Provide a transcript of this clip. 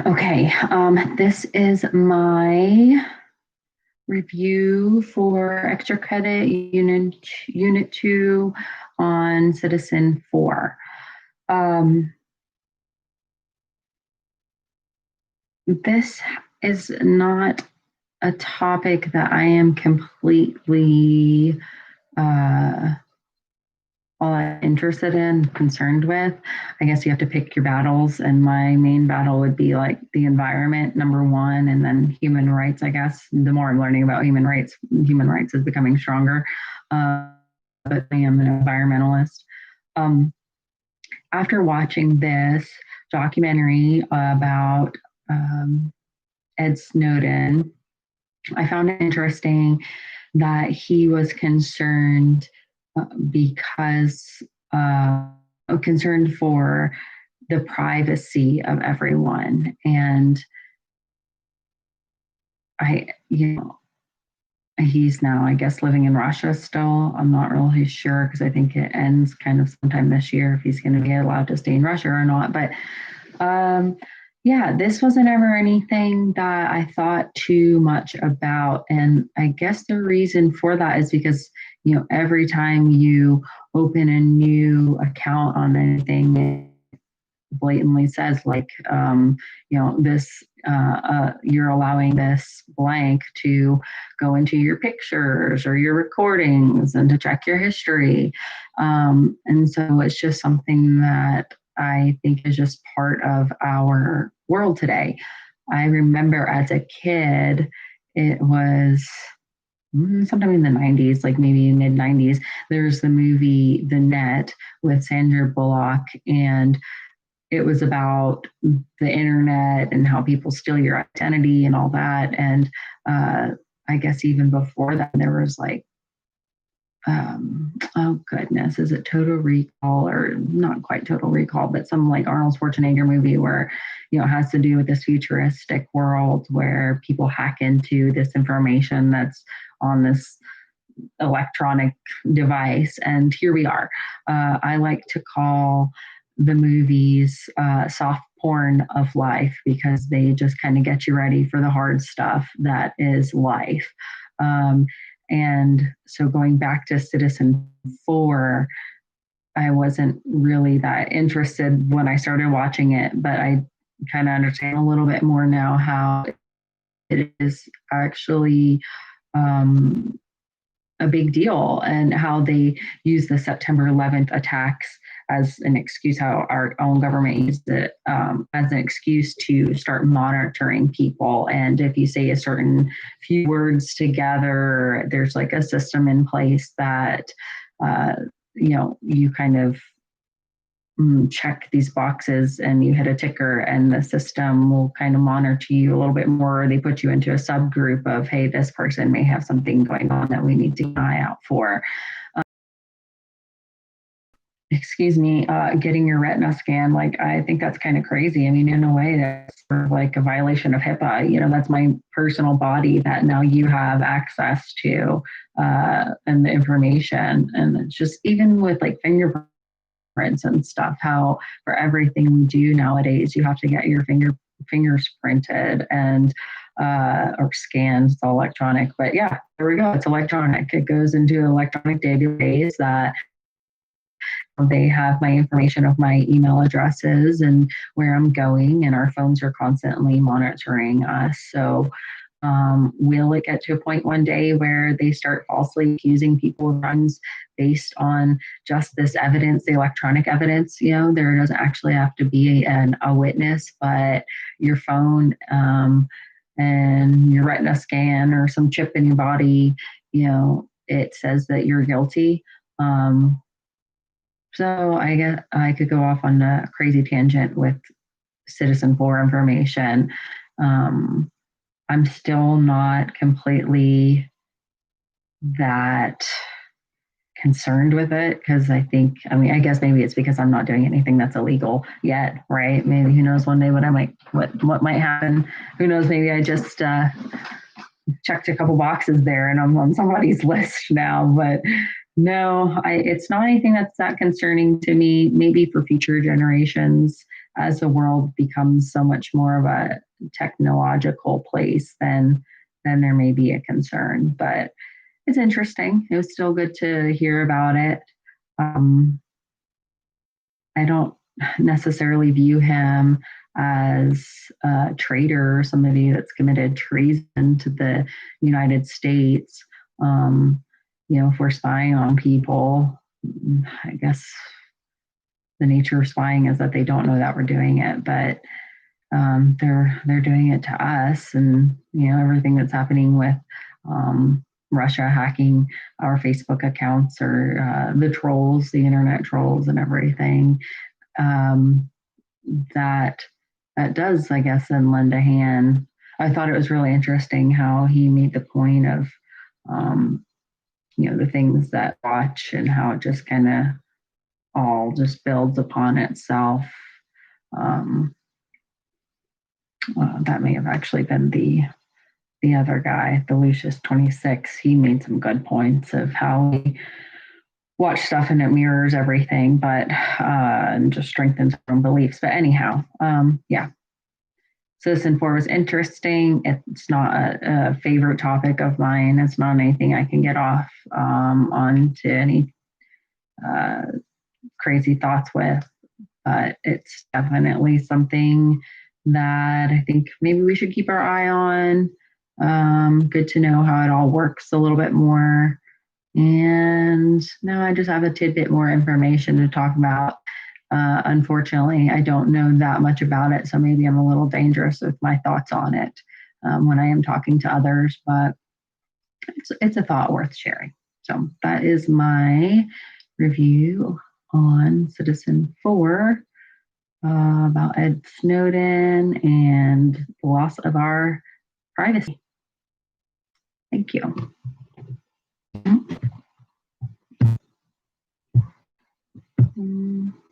Okay, this is my review for extra credit unit 2 on Citizen 4. This is not a topic that I am completely uh, all I'm interested in, concerned with. I guess you have to pick your battles, and my main battle would be like the environment, number one, and then human rights. I guess the more I'm learning about human rights is becoming stronger. But I am an environmentalist. Um, After watching this documentary about Ed Snowden, I found it interesting that he was concerned because concerned for the privacy of everyone. And he's now, I guess, living in Russia still. I'm not really sure because I think it ends kind of sometime this year if he's going to be allowed to stay in Russia or not. But yeah, this wasn't ever anything that I thought too much about. And I guess the reason for that is because, every time you open a new account on anything, it blatantly says like, this, you're allowing this blank to go into your pictures or your recordings and to check your history. And so it's just something that I think is just part of our world today. I remember as a kid, it was sometime in the 90s, like maybe mid 90s, there's the movie The Net with Sandra Bullock, and it was about the internet and how people steal your identity and all that. And I guess even before that, there was like, oh goodness, is it Total Recall or not quite Total Recall, but some like Arnold Schwarzenegger movie where, it has to do with this futuristic world where people hack into this information that's on this electronic device. And here we are. I like to call the movies soft porn of life because they just kind of get you ready for the hard stuff that is life. And so going back to Citizen 4, I wasn't really that interested when I started watching it, but I kind of understand a little bit more now how it is actually a big deal and how they use the September 11th attacks as an excuse, how our own government used it as an excuse to start monitoring people. And if you say a certain few words together, there's like a system in place that, you kind of check these boxes and you hit a ticker and the system will kind of monitor you a little bit more. They put you into a subgroup of, hey, this person may have something going on that we need to keep an eye out for. Getting your retina scan, like, I think that's kind of crazy. I mean, in a way, that's sort of like a violation of HIPAA. That's my personal body that now you have access to and the information. And it's just even with like fingerprints and stuff, how for everything we do nowadays, you have to get your fingers printed and or scanned. It's all electronic. But yeah, there we go. It's electronic. It goes into an electronic database that they have my information of my email addresses and where I'm going, and our phones are constantly monitoring us. So will it get to a point one day where they start falsely accusing people of crimes based on just this evidence, the electronic evidence? There doesn't actually have to be a witness, but your phone and your retina scan or some chip in your body, it says that you're guilty. So I guess I could go off on a crazy tangent with Citizen 4 information. I'm still not completely that concerned with it because I guess maybe it's because I'm not doing anything that's illegal yet, right? Maybe who knows one day what might happen. Who knows? Maybe I just checked a couple boxes there and I'm on somebody's list now, but no, it's not anything that's that concerning to me. Maybe for future generations, as the world becomes so much more of a technological place, then there may be a concern. But it's interesting. It was still good to hear about it. I don't necessarily view him as a traitor or somebody that's committed treason to the United States. If we're spying on people, I guess the nature of spying is that they don't know that we're doing it, but they're doing it to us, and everything that's happening with Russia hacking our Facebook accounts, or the trolls, the internet trolls, and everything. That does, I guess, then lend a hand. I thought it was really interesting how he made the point of, the things that watch, and how it just kind of all just builds upon itself. That may have actually been the other guy, the Lucius 26. He made some good points of how we watch stuff and it mirrors everything, but and just strengthens our own beliefs. But anyhow, yeah. Citizen4 was interesting. It's not a favorite topic of mine. It's not anything I can get off onto any crazy thoughts with, but it's definitely something that I think maybe we should keep our eye on. Good to know how it all works a little bit more. And now I just have a tidbit more information to talk about. Unfortunately, I don't know that much about it, so maybe I'm a little dangerous with my thoughts on it when I am talking to others, but it's a thought worth sharing. So that is my review on Citizen4 about Ed Snowden and the loss of our privacy. Thank you.